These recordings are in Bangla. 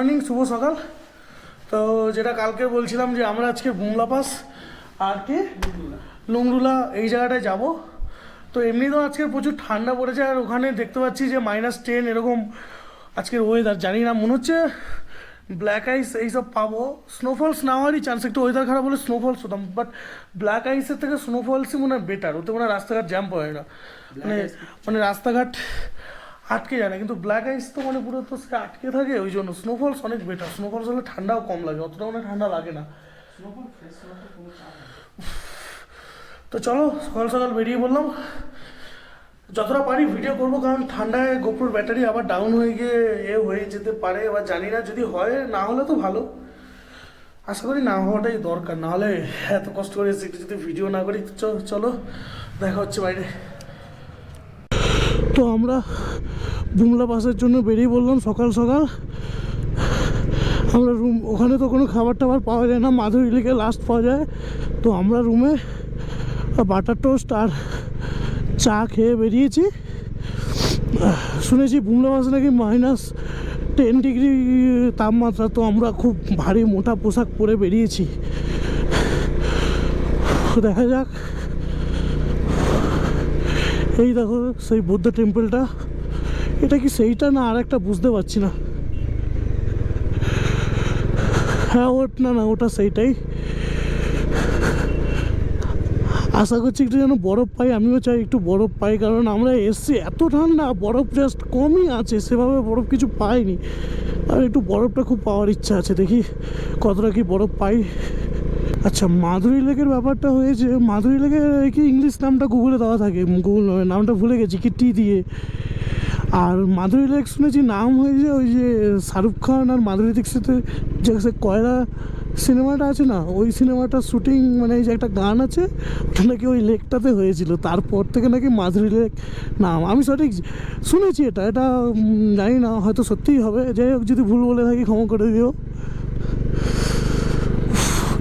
মর্নিং, শুভ সকাল। তো যেটা কালকে বলছিলাম যে আমরা আজকে বুমলা পাস আর কি লুংরুলা এই জায়গাটায় যাব। তো এমনিতেও আজকে প্রচুর ঠান্ডা পড়েছে, আর ওখানে দেখতে পাচ্ছি যে -10 এরকম আজকের ওয়েদার। জানি না, মনে হচ্ছে ব্ল্যাক আইস এইসব পাবো। স্নোফলস না হওয়ারই চান্স, একটু ওয়েদার খারাপ হলে স্নোফলস হতাম, বাট ব্ল্যাক আইসের থেকে স্নোফলসই মনে হয় বেটার। ওতে মনে হয় রাস্তাঘাট জ্যাম পড়ে না, মানে রাস্তাঘাট আটকে যায় না। কিন্তু ব্ল্যাক আইস তো মানে পুরো তো সেটা আটকে থাকে, ওই জন্য স্নোফলস অনেক বেটার। স্নোফলস হলে ঠান্ডাও কম লাগে, অতটা মানে ঠান্ডা লাগে না। তো চলো সকাল সকাল বেরিয়ে পড়লাম, যতটা পারি ভিডিও করবো, কারণ ঠান্ডায় গোপ্রোর ব্যাটারি আবার ডাউন হয়ে গিয়ে হয়ে যেতে পারে। এবার জানি না, যদি হয়, না হলে তো ভালো। আশা করি না হওয়াটাই দরকার, না হলে এত কষ্ট করে একটু যদি ভিডিও না করি। চলো দেখা হচ্ছে বাইরে। তো আমরা বুমলা পাসের জন্য বেরিয়ে পড়লাম সকাল সকাল। আমরা রুম, ওখানে তো কোনো খাবার টাবার পাওয়া যায় না, মাধুরী লেকে লাস্ট পাওয়া যায়। তো আমরা রুমে বাটার টোস্ট আর চা খেয়ে বেরিয়েছি। শুনেছি বুমলা পাসে নাকি -10 ডিগ্রি তাপমাত্রা। তো আমরা খুব ভারী মোটা পোশাক পরে বেরিয়েছি, দেখা যাক। এই দেখো সেই বৌদ্ধ টেম্পলটা, এটা কি সেইটা না আর একটা বুঝতে পারছি না। হ্যাঁ না ওটা সেইটাই। আশা করছি একটু যেন বরফ পাই, আমিও চাই একটু বরফ পাই, কারণ আমরা এসছি এত ঠান্ডা, বরফ জাস্ট কমই আছে, সেভাবে বরফ কিছু পাইনি। আর একটু বরফটা খুব পাওয়ার ইচ্ছা আছে, দেখি কতটা কি বরফ পাই। আচ্ছা, মাধুরী লেকের ব্যাপারটা হয়েছে, মাধুরী লেকের কি ইংলিশ নামটা গুগলে দেওয়া থাকে, গুগল নামটা ভুলে গেছি, কি টি দিয়ে। আর মাধুরী লেক শুনেছি নাম হয়েছে ওই যে শাহরুখ খান আর মাধুরী দীক্ষিতের যে কয়লা সিনেমাটা আছে না, ওই সিনেমাটার শ্যুটিং, মানে এই যে একটা গান আছে, ওটা নাকি ওই লেকটাতে হয়েছিল। তারপর থেকে নাকি মাধুরী লেক নাম, আমি সঠিক শুনেছি। এটা জানি না, হয়তো সত্যিই হবে। যাই হোক, যদি ভুল বলে থাকি ক্ষমা করে দিও।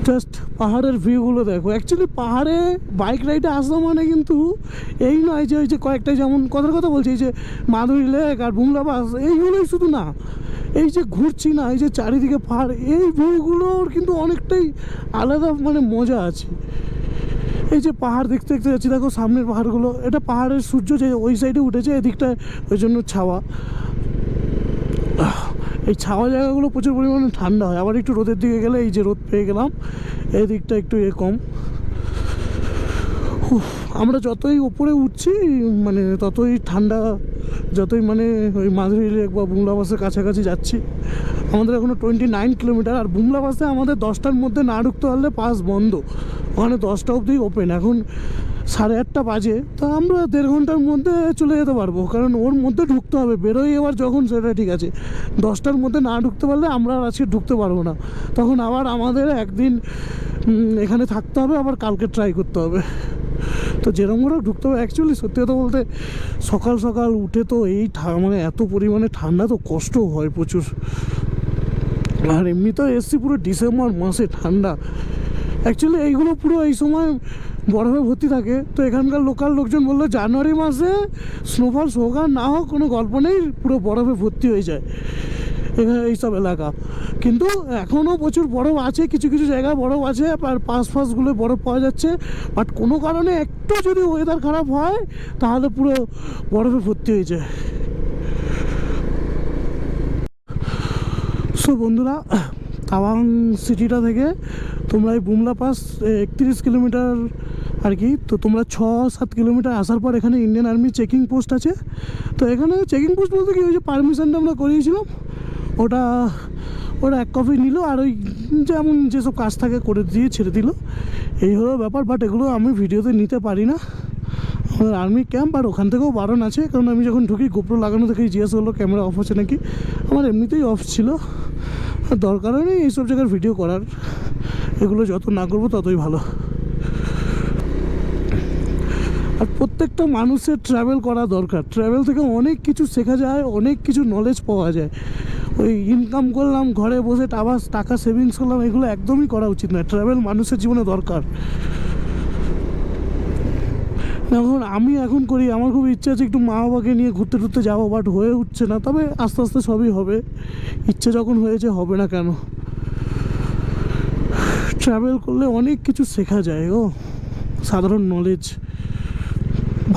জাস্ট পাহাড়ের ভিউগুলো দেখো। অ্যাকচুয়ালি পাহাড়ে বাইক রাইডে আসা মানে কিন্তু এই নয় যে ওই যে কয়েকটা, যেমন কথার কথা বলছি, এই যে মাধুরী লেক আর বুমলা পাস, এইগুলোই শুধু না, এই যে ঘুরছি না, এই যে চারিদিকে পাহাড়, এই ভিউগুলোর কিন্তু অনেকটাই আলাদা মানে মজা আছে। এই যে পাহাড় দেখতে দেখতে যাচ্ছি, দেখো সামনের পাহাড়গুলো, এটা পাহাড়ের সূর্য যে ওই সাইডে উঠেছে, এদিকটায় ওই জন্য ছাওয়া। এই ছাওয়া জায়গাগুলো প্রচুর পরিমাণে ঠান্ডা হয়। আবার একটু রোদের দিকে গেলে, এই যে রোদ পেয়ে গেলাম, এই দিকটা একটু কম। আমরা যতই উপরে উঠছি মানে ততই ঠান্ডা, যতই মানে ওই মাধুরী লেক বা বুমলা পাসের কাছাকাছি যাচ্ছি। আমাদের এখনও 29 কিলোমিটার। আর বুমলা পাসে আমাদের 10টার মধ্যে না ঢুকতে পারলে পাস বন্ধ, ওখানে 10টা অবধি ওপেন। এখন 8:30 বাজে, তো আমরা 1.5 ঘন্টার মধ্যে চলে যেতে পারবো, কারণ ওর মধ্যে ঢুকতে হবে। বেরোই এবার যখন, সেটা ঠিক আছে, 10টার মধ্যে না ঢুকতে পারলে আমরা আজকে ঢুকতে পারবো না। তখন আবার আমাদের একদিন এখানে থাকতে হবে, আবার কালকে ট্রাই করতে হবে। তো যেরকম করে ঢুকতে হবে। অ্যাকচুয়ালি সত্যি কথা বলতে সকাল সকাল উঠে তো এই মানে এত পরিমাণে ঠান্ডা, তো কষ্ট হয় প্রচুর। আর এমনিতেও এসছি পুরো ডিসেম্বর মাসে ঠান্ডা। অ্যাকচুয়ালি এইগুলো পুরো এই সময় বরফে ভর্তি থাকে। তো এখানকার লোকাল লোকজন বললো জানুয়ারি মাসে স্নোফল হোক আর না হোক কোনো গল্প নেই, পুরো বরফে ভর্তি হয়ে যায় এখানে এইসব এলাকা। কিন্তু এখনও প্রচুর বরফ আছে, কিছু কিছু জায়গায় বরফ আছে, আর পাশগুলো বরফ পাওয়া যাচ্ছে। বাট কোনো কারণে একটু যদি ওয়েদার খারাপ হয়, তাহলে পুরো বরফে ভর্তি হয়ে যায়। সো বন্ধুরা, তাওয়াং সিটিটা থেকে তোমরা এই বুমলা পাস 31 কিলোমিটার আর কি। তো তোমরা 6-7 কিলোমিটার আসার পর এখানে ইন্ডিয়ান আর্মি চেকিং পোস্ট আছে। তো এখানে চেকিং পোস্ট বলতে কি, ওই যে পারমিশনটা আমরা করিয়েছিলাম, ওটা 1 কপি নিল, আর ওই যেমন যেসব কাজ থাকে করে দিয়ে ছেড়ে দিল, এই হলো ব্যাপার। বাট এগুলো আমি ভিডিওতে নিতে পারি না, আমাদের আর্মি ক্যাম্প। আর ওখান থেকেও বারণ আছে, কারণ আমি যখন ঢুকি গোপ্রো লাগানো দেখে জিজ্ঞেস করলো ক্যামেরা অফ আছে নাকি, আমার এমনিতেই অফ ছিল। দরকারও নেই এইসব জায়গার ভিডিও করার, এগুলো যত না করবো ততই ভালো। আর প্রত্যেকটা মানুষের ট্রাভেল করা দরকার। ট্রাভেল থেকে অনেক কিছু শেখা যায়, অনেক কিছু নলেজ পাওয়া যায়। ওই ইনকাম করলাম, ঘরে বসে টাকা সেভিংস করলাম, এগুলো একদমই করা উচিত নয়। ট্রাভেল মানুষের জীবনে দরকার। এখন আমি এখন করি, আমার খুব ইচ্ছা আছে একটু মা বাবাকে নিয়ে ঘুরতে টুরতে যাবো, বাট হয়ে উঠছে না। তবে আস্তে আস্তে সবই হবে, ইচ্ছে যখন হয়েছে হবে না কেন। ট্রাভেল করলে অনেক কিছু শেখা যায় ও, সাধারণ নলেজ।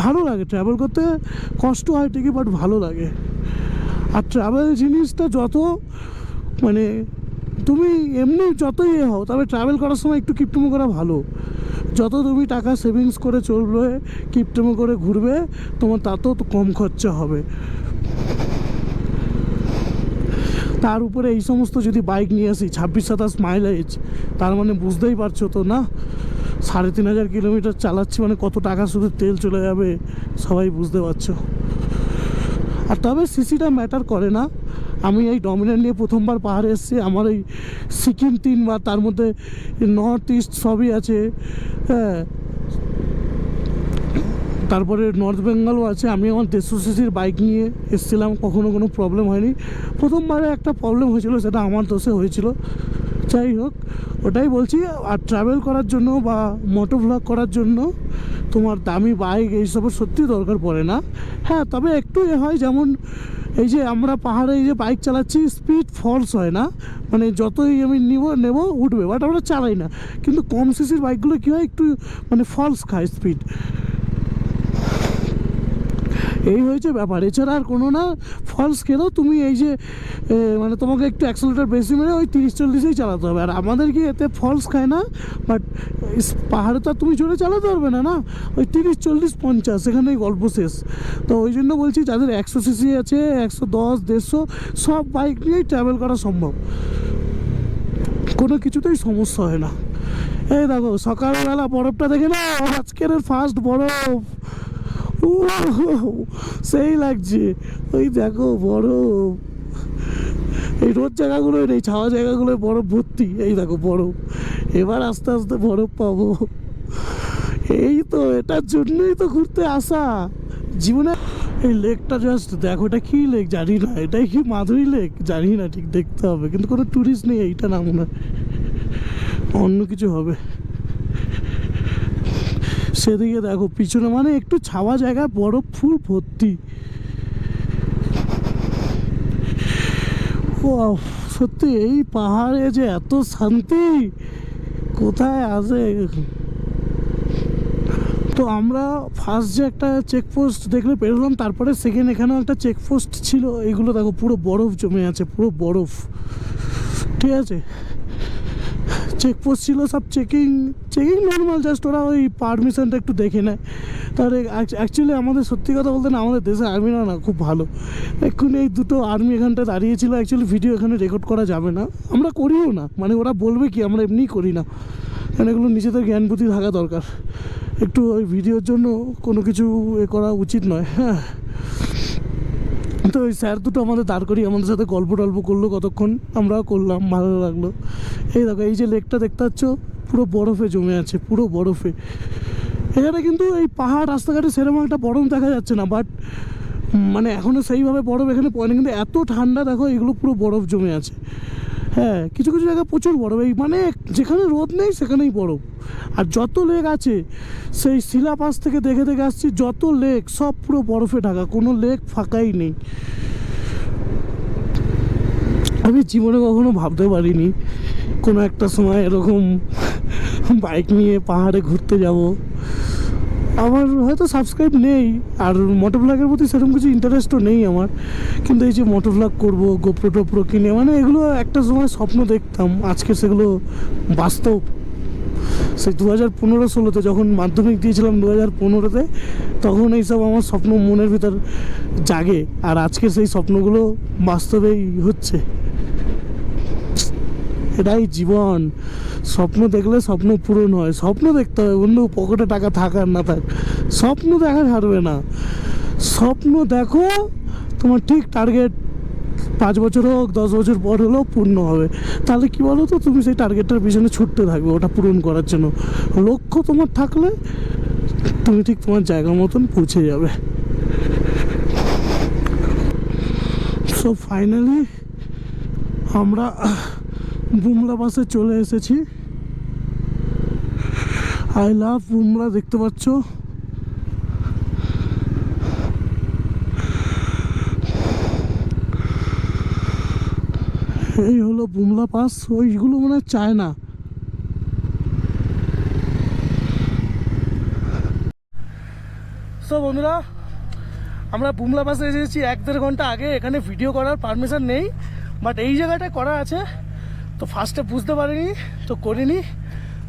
ভালো লাগে ট্রাভেল করতে, কষ্ট হয় ঠিকই বাট ভালো লাগে। আর ট্রাভেল জিনিসটা যত মানে তুমি এমনি যতই হও, তবে ট্রাভেল করার সময় একটু কিপটুমো করা ভালো। যত তুমি টাকা সেভিংস করে চলবে, কিপটুমো করে ঘুরবে, তোমার তত কম খরচা হবে। তার উপরে এই সমস্ত যদি বাইক নিয়ে আসি 26-27 মাইলেজ, তার মানে বুঝতেই পারছো তো না, 3500 কিলোমিটার চালাচ্ছি মানে কত টাকা শুধু তেল চলে যাবে, সবাই বুঝতে পারছো। আর তবে সিসিটা ম্যাটার করে না। আমি এই ডমিনার নিয়ে প্রথমবার পাহাড়ে এসেছি, আমার এই সিকিম 3বার, তার মধ্যে নর্থ ইস্ট সবই আছে, হ্যাঁ, তারপরে নর্থ বেঙ্গলও আছে। আমি আমার 150 সিসির বাইক নিয়ে এসেছিলাম, কখনো কোনো প্রবলেম হয়নি। প্রথমবারে একটা প্রবলেম হয়েছিল, সেটা আমার দোষে হয়েছিল। যাই হোক, ওটাই বলছি। আর ট্রাভেল করার জন্য বা মোটো ভ্লগ করার জন্য তোমার দামি বাইক এইসবের সত্যি দরকার পড়ে না। হ্যাঁ, তবে একটু হয়, যেমন এই যে আমরা পাহাড়ে এই যে বাইক চালাচ্ছি, স্পিড ফলস হয় না, মানে যতই আমি নেব উঠবে, বাট আমরা চালাই না। কিন্তু কম সিসির বাইকগুলো কী হয়, একটু মানে ফলস খায় স্পিড, এই হয়েছে ব্যাপার। এছাড়া আর কোনো না, ফলস খেলেও তুমি এই যে মানে তোমাকে একটু অ্যাক্সেলেটার বেশি মেরে ওই 30-40-এই চালাতে হবে। আর আমাদের কি এতে ফলস খায় না, বাট পাহাড়ে তো আর তুমি জোরে চালাতে পারবে না, না, ওই 30-40-50 এখানেই গল্প শেষ। তো ওই জন্য বলছি, যাদের 100 সিসি আছে, 110-150, সব বাইক নিয়েই ট্রাভেল করা সম্ভব, কোনো কিছুতেই সমস্যা হয় না। এই দেখো সকালবেলা বরফটা দেখে না, আজকের ফার্স্ট বরফ, সেই লাগছে। ওই দেখো বরফ, এই রোদ জায়গাগুলোই নেই, ছাওয়া জায়গাগুলোয় বরফ ভর্তি। এই দেখো বরফ, এবার আস্তে আস্তে বরফ পাবো। এই তো এটার জন্যই তো ঘুরতে আসা জীবনে। এই লেকটা জাস্ট দেখো, এটা কী লেক জানি না, এটাই কি মাধুরী লেক জানি না, ঠিক দেখতে হবে। কিন্তু কোনো ট্যুরিস্ট নেই, এইটা না মনে হয়, অন্য কিছু হবে। সেদিকে দেখো পিছনে, মানে একটু ছাওয়া জায়গায় বরফ ফুল ভর্তি। ও সত্যি, এই পাহাড়ে যে এত শান্তি কোথায় আছে। তো আমরা ফার্স্ট যে একটা চেকপোস্ট দেখলে পেরোলাম, তারপরে সেকেন্ড এখানেও একটা চেকপোস্ট ছিল। এইগুলো দেখো পুরো বরফ জমে আছে, পুরো বরফ, ঠিক আছে। চেকপোস্ট ছিল, সব চেকিং নর্মাল, জাস্ট ওরা ওই পারমিশনটা একটু দেখে নেয়। তাহলে অ্যাকচুয়ালি আমাদের সত্যি কথা বলতে না, আমাদের দেশে আর্মিরা না খুব ভালো। এক্ষুনি এই দুটো আর্মি এখানটায় দাঁড়িয়েছিল, অ্যাকচুয়ালি ভিডিও এখানে রেকর্ড করা যাবে না, আমরা করিও না, মানে ওরা বলবে কি, আমরা এমনিই করি না, কারণ এগুলো নিজেদের জ্ঞান বুদ্ধি থাকা দরকার। একটু ওই ভিডিওর জন্য কোনো কিছু এ করা উচিত নয়, হ্যাঁ। তো ওই স্যার দুটো আমাদের দাঁড় করিয়ে আমাদের সাথে গল্প টল্প করলো কতক্ষণ, আমরাও করলাম, ভালো লাগলো। এই দেখো, এই যে লেকটা দেখতে পাচ্ছ, পুরো বরফে জমে আছে, পুরো বরফে। এখানে কিন্তু এই পাহাড় রাস্তাঘাটে সেরকম একটা বরফ দেখা যাচ্ছে না, বাট মানে এখনও সেইভাবে বরফ এখানে পড়ে না, কিন্তু এত ঠান্ডা দেখো, এগুলো পুরো বরফ জমে আছে। হ্যাঁ, কিছু কিছু জায়গায় প্রচুর বরফ, এই মানে যেখানে রোদ নেই সেখানেই বরফ। আর যত লেক আছে, সেই শিলাপাস থেকে দেখে দেখে আসছি, যত লেক সব পুরো বরফে ঢাকা, কোনো লেক ফাঁকাই নেই। আমি জীবনে কখনো ভাবতে পারিনি কোনো একটা সময় এরকম বাইক নিয়ে পাহাড়ে ঘুরতে যাব। আমার হয়তো সাবস্ক্রাইব নেই, আর মোটো ব্লগের প্রতি সেরকম কিছু ইন্টারেস্টও নেই আমার, কিন্তু এই যে মোটো ব্লগ করবো, গোপ্রো টোপ্রো কিনে, মানে এগুলো একটা সময় স্বপ্ন দেখতাম, আজকে সেগুলো বাস্তব। সেই 2015-16-তে যখন মাধ্যমিক দিয়েছিলাম, 2015-তে, তখন এইসব আমার স্বপ্ন মনের ভিতর জাগে, আর আজকে সেই স্বপ্নগুলো বাস্তবেই হচ্ছে। এটাই জীবন, স্বপ্ন দেখলে স্বপ্ন পূরণ হয়। স্বপ্ন দেখতে হবে বন্ধু, পকেটে টাকা থাক আর না থাক, স্বপ্ন দেখা ছাড়বে না। স্বপ্ন দেখো, তোমার ঠিক টার্গেট 5 বছর হোক, 10 বছর পর হলেও পূর্ণ হবে। তাহলে কি বলো তো, তুমি সেই টার্গেটটার পিছনে ছুটতে থাকবে ওটা পূরণ করার জন্য। লক্ষ্য তোমার থাকলে তুমি ঠিক তোমার জায়গা মতন পৌঁছে যাবে। সো ফাইনালি আমরা বুমলা পাসে চলে এসেছি। আই লাভ বুমলা, দেখতে পাচ্ছ এই হলো বুমলা পাস, ওইগুলো মনে হয় চায় না। সো বন্ধুরা, আমরা বুমলা পাসে এসেছি 1-1.5 ঘন্টা আগে। এখানে ভিডিও করার পারমিশন নেই, বাট এই জায়গাটায় করা আছে। তো ফার্স্টে বুঝতে পারিনি, তো করিনি,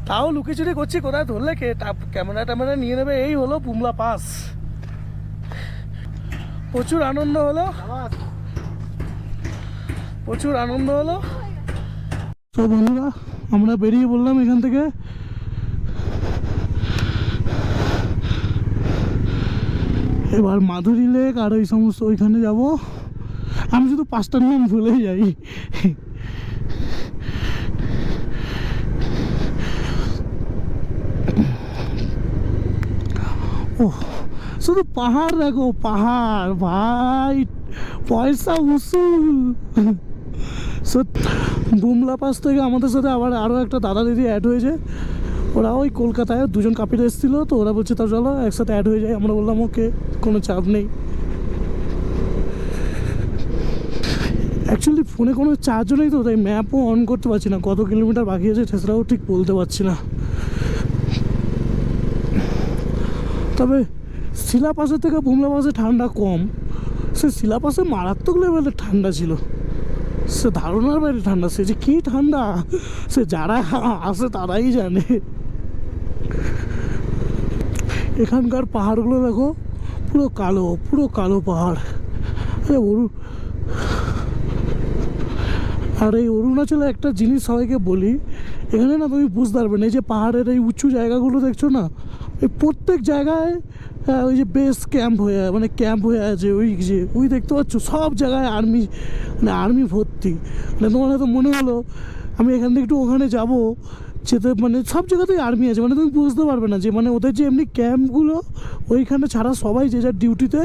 তাও লুকিচুরি করছি, কোথায় ধরলে কে ক্যামেরা ট্যামেরা নিয়ে নেবে। এই হলো বুমলা পাস, প্রচুর আনন্দ হলো, প্রচুর আনন্দ হলো। তো বন্ধুরা, আমরা বেরিয়ে বললাম এখান থেকে। এবার মাধুরী লেক আর ওই সমস্ত ওইখানে যাব। আমি শুধু 5টার নাম ভুলে যাই। ও শুধু পাহাড় দেখো, পাহাড় ভাই, পয়সা উসুল। বুমলা পাস থেকে আমাদের সাথে আবার আরও একটা দাদা দিদি অ্যাড হয়েছে। ওরা ওই কলকাতায় 2জন কাপিল এসেছিলো, তো ওরা বলছে তা চলো একসাথে অ্যাড হয়ে যায়। আমরা বললাম ওকে, কোনো চাপ নেই। অ্যাকচুয়ালি ফোনে কোনো চার্জও নেই, তো তাই ম্যাপও অন করতে পারছি না, কত কিলোমিটার বাকি আছে সেটাও ঠিক বলতে পারছি না। তবে শিলা পাসের থেকে বুমলা পাসে ঠান্ডা কম। সে শিলা পাসে মারাত্মক লেভেলের ঠান্ডা ছিল, সে ধারণার বাইরে ঠান্ডা। সে যে কী ঠান্ডা, সে যারা আসে তারাই জানে। এখানকার পাহাড়গুলো দেখো, পুরো কালো, পুরো কালো পাহাড়। আর এই অরুণাচলে একটা জিনিস সবাইকে বলি, এখানে না তুমি বুঝতে পারবে না, এই যে পাহাড়ের এই উঁচু জায়গাগুলো দেখছো না, এই প্রত্যেক জায়গায় ওই যে বেস ক্যাম্প হয়ে মানে ক্যাম্প হয়ে আছে। ওই দেখতে পাচ্ছ সব জায়গায় আর্মি, মানে আর্মি ভর্তি। মানে তোমার হয়তো মনে হলো আমি এখান থেকে একটু ওখানে যাবো, যেতে মানে সব জায়গাতেই আর্মি আছে। মানে তুমি বুঝতে পারবে না যে মানে ওদের যে এমনি ক্যাম্পগুলো ওইখানে ছাড়া সবাই যে যার ডিউটিতে।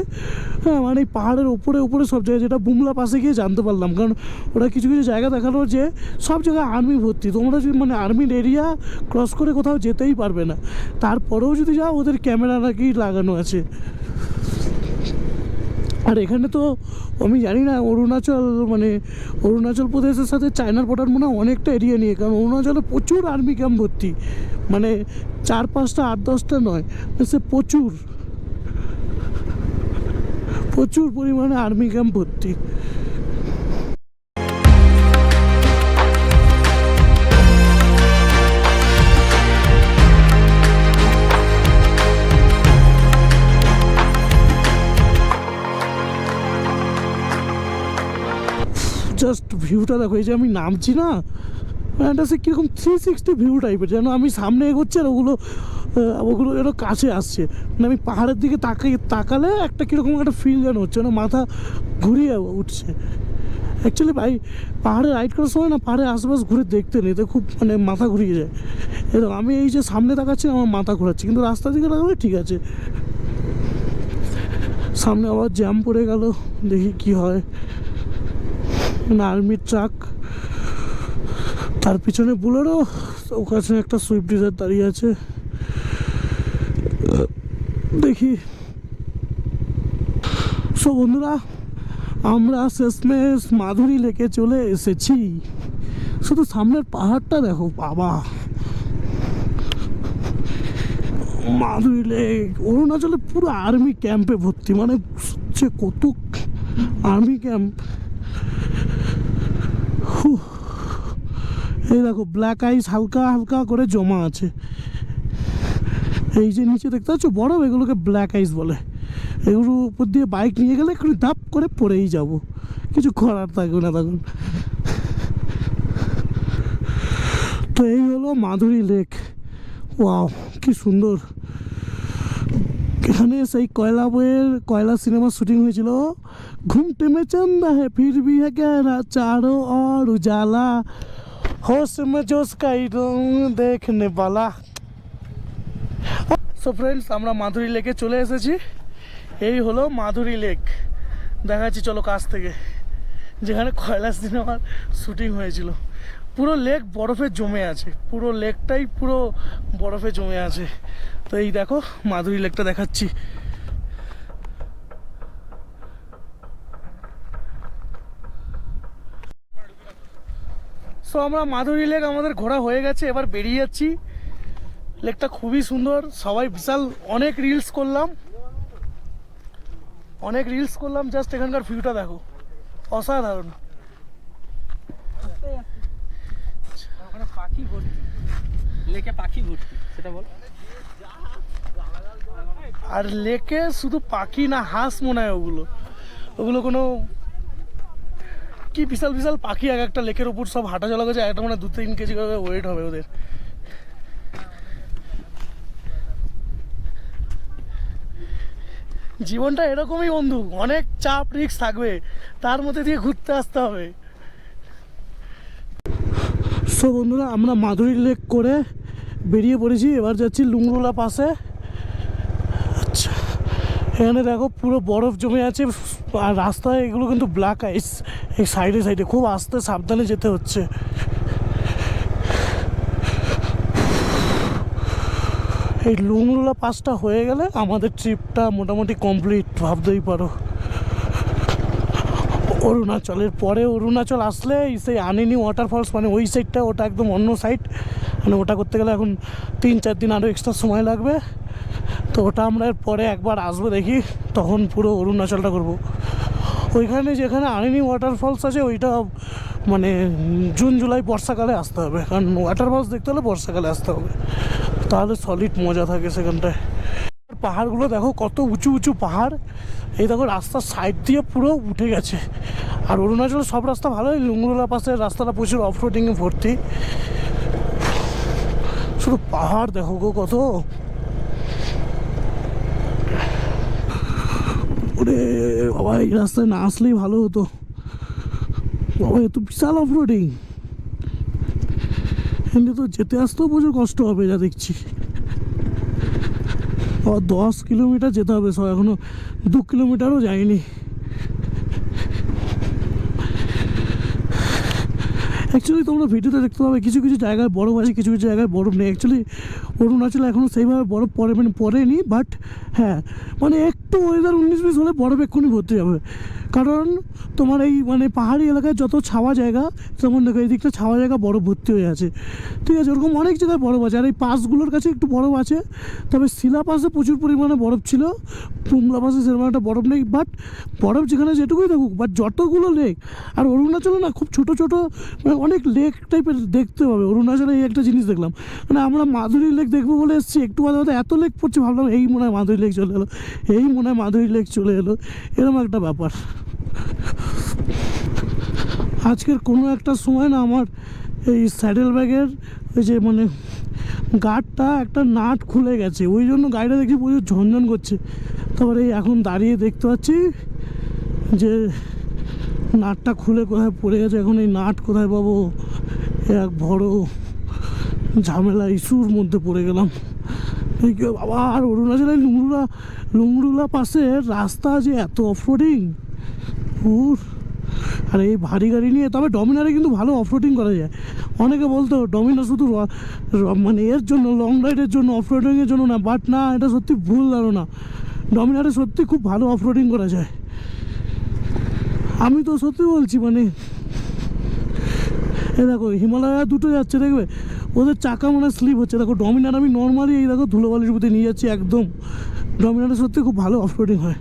হ্যাঁ, মানে এই পাহাড়ের ওপরে ওপরে সব জায়গায়, যেটা বুমলা পাশে গিয়ে জানতে পারলাম, কারণ ওরা কিছু কিছু জায়গা দেখালো যে সব জায়গায় আর্মি ভর্তি। তোমরা যদি মানে আর্মির এরিয়া ক্রস করে কোথাও যেতেই পারবে না, তারপরেও যদি যাও ওদের ক্যামেরা নাকি লাগানো আছে। আর এখানে তো আমি জানি না, অরুণাচল প্রদেশের সাথে চায়নার বর্ডার মনে হয় অনেকটা এরিয়া নিয়ে, কারণ অরুণাচলে প্রচুর আর্মি ক্যাম্প ভর্তি, মানে 4-5টা 8-10টা নয়, সে প্রচুর প্রচুর পরিমাণে আর্মি ক্যাম্প ভর্তি। জাস্ট ভিউটা দেখো, এই যে আমি নামছি না, এটা সে কীরকম 360 ভিউ টাইপের, যেন আমি সামনে এগোচ্ছি আর ওগুলো যেন কাছে আসছে। মানে আমি পাহাড়ের দিকে তাকালে একটা কীরকম একটা ফিল যেন হচ্ছে, না মাথা ঘুরিয়ে উঠছে। অ্যাকচুয়ালি ভাই, পাহাড়ে রাইড করার সময় না পাহাড়ের আশেপাশ ঘুরে দেখতে নেই, তো খুব মানে মাথা ঘুরিয়ে যায়। এরকম আমি এই যে সামনে তাকাচ্ছি আমার মাথা ঘোরাচ্ছি, কিন্তু রাস্তা দিকে তাকালে ঠিক আছে। সামনে আবার জ্যাম পড়ে গেল, দেখি কি হয়। আর্মির ট্রাক, তার পিছনে বুলেরো, ওখানে একটা সুইফট ডিজায়ার দাঁড়িয়ে আছে, দেখি। সো বন্ধুরা, আমরা শেষমেশ মাধুরী লেকে চলে এসেছি। শুধু সামনের পাহাড়টা দেখো বাবা, মাধুরী লেক। অরুণাচলে পুরো আর্মি ক্যাম্পে ভর্তি, মানে সে কত আর্মি ক্যাম্প। এই দেখো ব্ল্যাক আইস হালকা হালকা করে জমা আছে। এই যে নিচে দেখতে পাচ্ছ বরফ, এগুলোকে ব্ল্যাক আইস বলে। এগুলো উপর দিয়ে বাইক নিয়ে গেলে একটু ধাপ করে পড়েই যাব, কিছু করার থাকবে না তখন। তো এই হলো মাধুরী লেক। ওয়াও, কি সুন্দর। এখানে সেই কয়লা সিনেমার শুটিং হয়েছিল। ঘুমটে মে চন্দা है फिर भी है गहरा चारों ओर उजाला होश में जोश का देखने वाला। সো ফ্রেন্ডস, আমরা মাধুরী লেকে চলে এসেছি। এই হলো মাধুরী লেক, দেখাচ্ছি চলো কাছ থেকে, যেখানে কয়লা সিনেমার শুটিং হয়েছিল। পুরো লেক বরফে জমে আছে, পুরো লেকটাই পুরো বরফে জমে আছে। তো এই দেখো মাধুরী লেকটা দেখাচ্ছি। সো আমরা মাধুরী লেক আমাদের ঘোরা হয়ে গেছে, এবার বেরিয়ে যাচ্ছি। লেকটা খুবই সুন্দর, সবাই বিশাল অনেক রিলস করলাম, জাস্ট এখানকার ভিউটা দেখো, অসাধারণ। ওখানে পাখি ভর্তি, লেকে পাখি ভর্তি, সেটা বল। আর লেকে শুধু পাখি না, হাঁস মনে হয় ওগুলো কোনো কি বিশাল বিশাল পাখি, এক একটা লেকের উপর সব হাঁটা চলা করছে, একটা মানে 2-3 কেজি করে ওয়েট হবে ওদের। জীবনটা এরকমই বন্ধু, অনেক চাপ রিস্ক থাকবে, তার মধ্যে দিয়ে ঘুরতে আসতে হবে। সো বন্ধুরা, আমরা মাধুরী লেক করে বেরিয়ে পড়েছি, এবার যাচ্ছি লুংরুলা পাশে। আচ্ছা, এখানে দেখো পুরো বরফ জমে আছে, আর রাস্তায় এগুলো কিন্তু ব্ল্যাক আইস, এই সাইডে সাইডে খুব আস্তে সাবধানে যেতে হচ্ছে। এই লুংরুলা পাসটা হয়ে গেলে আমাদের ট্রিপটা মোটামুটি কমপ্লিট ভাবতেই পারো। অরুণাচলের পরে অরুণাচল আসলে সেই আনিনি ওয়াটারফলস, মানে ওই সাইডটা, ওটা একদম অন্য সাইড, মানে ওটা করতে গেলে এখন 3-4 দিন আরও এক্সট্রা সময় লাগবে। তো ওটা আমরা পরে একবার আসবো দেখি, তখন পুরো অরুণাচলটা করব। ওইখানে যেখানে আনিনি ওয়াটারফলস আছে ওইটা মানে জুন জুলাই বর্ষাকালে আসতে হবে, কারণ ওয়াটারফলস দেখতে হলে বর্ষাকালে আসতে হবে, তাহলে সলিড মজা থাকে সেখানটায়। পাহাড়গুলো দেখো কত উঁচু উঁচু পাহাড়, এই দেখো রাস্তার সাইড দিয়ে পুরো উঠে গেছে। আর অরুণাচলের সব রাস্তা ভালোই, লুংরুলা পাশের রাস্তাটা প্রচুর অফরোডিংয়ে ভর্তি, শুধু পাহাড় দেখো গো কত। ওরে বাবা, এই রাস্তায় না আসলেই ভালো হতো বাবা, এত বিশাল অফরোডিং, এমনি তো যেতে আসতেও প্রচুর কষ্ট হবে যা দেখছি। 10 কিলোমিটার যেতে হবে, সব এখনো 2 কিলোমিটারও যায়নি। অ্যাকচুয়ালি তোমরা ভিডিওতে দেখতে পাবে কিছু কিছু জায়গায় বরফ আছে, কিছু কিছু জায়গায় বরফ নেই। অ্যাকচুয়ালি অরুণাচলে এখনও সেইভাবে বরফ পড়েনি, বাট হ্যাঁ মানে একটু ওয়েদার 19-20 হলে বরফ এক্ষুনি ভর্তি যাবে। কারণ তোমার এই মানে পাহাড়ি এলাকায় যত ছাওয়া জায়গা, যেমন দেখো এই দিকটা ছাওয়া জায়গা বরফ ভর্তি হয়ে আছে, ঠিক আছে, ওরকম অনেক জায়গায় বরফ আছে। আর এই পাসগুলোর কাছে একটু বরফ আছে, তবে শিলা পাসে প্রচুর পরিমাণে বরফ ছিল, পুমলা পাসে সেরকম একটা বরফ নেই। বাট বরফ যেখানে যেটুকুই থাকুক, বাট যতগুলো লেক, আর অরুণাচলে না খুব ছোটো ছোটো মানে অনেক লেক টাইপের দেখতে পাবে। অরুণাচলে এই একটা জিনিস দেখলাম, মানে আমরা মাধুরী লেক দেখবো বলে এসেছি, একটু বাদে বাদে এত লেক পড়ছে, ভাবলাম এই মনে হয় মাধুরী লেক চলে এলো, এরকম একটা ব্যাপার। আজকের কোনো একটা সময় না আমার এই স্যাডেল ব্যাগের ওই যে মানে গার্ডটা একটা নাট খুলে গেছে, ওই জন্য গাড়িটা দেখছি প্রচুর ঝনঝন করছে। তারপরে এই এখন দাঁড়িয়ে দেখতে পাচ্ছি যে নাটটা খুলে কোথায় পড়ে গেছে, এখন এই নাট কোথায় পাবো, এক বড় ঝামেলা ইস্যুর মধ্যে পড়ে গেলাম। আবার অরুণাচলের লুংরুলা পাশে রাস্তা যে এত অফরোডিং, আর এই ভারী গাড়ি নিয়ে, তবে ডমিনারে কিন্তু ভালো অফরোডিং করা যায়। অনেকে বলতো ডমিনার শুধু মানে এর জন্য লং রাইডের জন্য, অফরোডিংয়ের জন্য না, বাট না, এটা সত্যি ভুল ধারণা। ডমিনারে সত্যি খুব ভালো অফরোডিং করা যায়, আমি তো সত্যি বলছি। মানে এ দেখো হিমালয়া দুটো যাচ্ছে, দেখবে ওদের চাকা মানে স্লিপ হচ্ছে। দেখো ডমিনার আমি নর্মালি এই দেখো ধুলোবালির প্রতি নিয়ে যাচ্ছি একদম, ডমিনারে সত্যি খুব ভালো অফরোডিং হয়।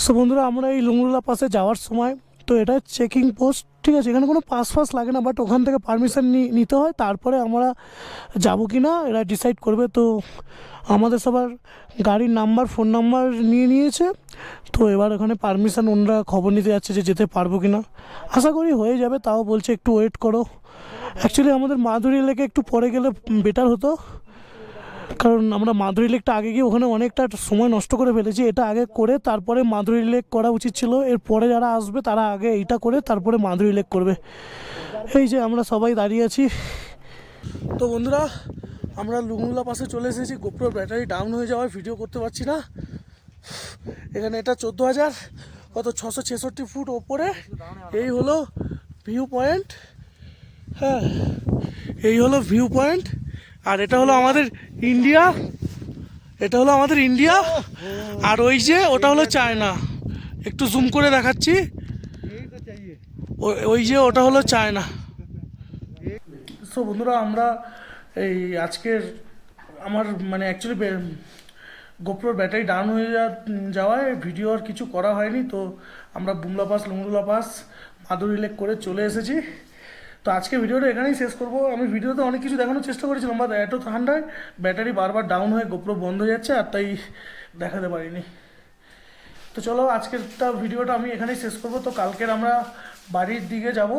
সো বন্ধুরা, আমরা এই লুংরুলা পাশে যাওয়ার সময়, তো এটা চেকিং পোস্ট, ঠিক আছে, এখানে কোনো পাস লাগে না, বাট ওখান থেকে পারমিশন নিতে হয়, তারপরে আমরা যাব কি না এরা ডিসাইড করবে। তো আমাদের সবার গাড়ির নাম্বার, ফোন নাম্বার নিয়েছে, তো এবার ওখানে পারমিশন ওনারা খবর নিতে যাচ্ছে যে যেতে পারবো কি না। আশা করি হয়ে যাবে, তাও বলছে একটু ওয়েট করো। অ্যাকচুয়ালি আমাদের মাধুরী লেকে একটু পরে গেলে বেটার হতো, কারণ আমরা মাধুরী লেকটা আগে গিয়ে ওখানে অনেকটা সময় নষ্ট করে ফেলেছি। এটা আগে করে তারপরে মাধুরী লেক করা উচিত ছিল, এরপরে যারা আসবে তারা আগে এইটা করে তারপরে মাধুরী লেক করবে। এই যে আমরা সবাই দাঁড়িয়ে আছি। তো বন্ধুরা, আমরা লুংরুলা পাশে চলে এসেছি। গোপ্রোর ব্যাটারি ডাউন হয়ে যাওয়ায় ভিডিও করতে পারছি না। এখানে এটা 14,000 কত 666 ফুট ওপরে। এই হলো ভিউ পয়েন্ট, হ্যাঁ এই হলো ভিউ পয়েন্ট। আর এটা হলো আমাদের ইন্ডিয়া, আর ওই যে ওটা হলো চায়না। একটু জুম করে দেখাচ্ছি, ওই যে ওটা হলো চায়না। সো বন্ধুরা, আমরা এই আজকের আমার মানে অ্যাকচুয়ালি গোপ্রোর ব্যাটারি ডাউন হয়ে যাওয়ায় ভিডিও আর কিছু করা হয়নি। তো আমরা Bumla pass, Lungla pass, Madhuri lake করে চলে এসেছি। তো আজকে ভিডিওটা এখানেই শেষ করব। আমি ভিডিওতে অনেক কিছু দেখানোর চেষ্টা করেছিলাম, বাট এত ঠান্ডায় ব্যাটারি বারবার ডাউন হয়ে গোপ্রো বন্ধ হয়ে যাচ্ছে, আর তাই দেখাতে পারিনি। তো চলো আজকেরটা ভিডিওটা আমি এখানেই শেষ করব। তো কালকের আমরা বাড়ির দিকে যাব।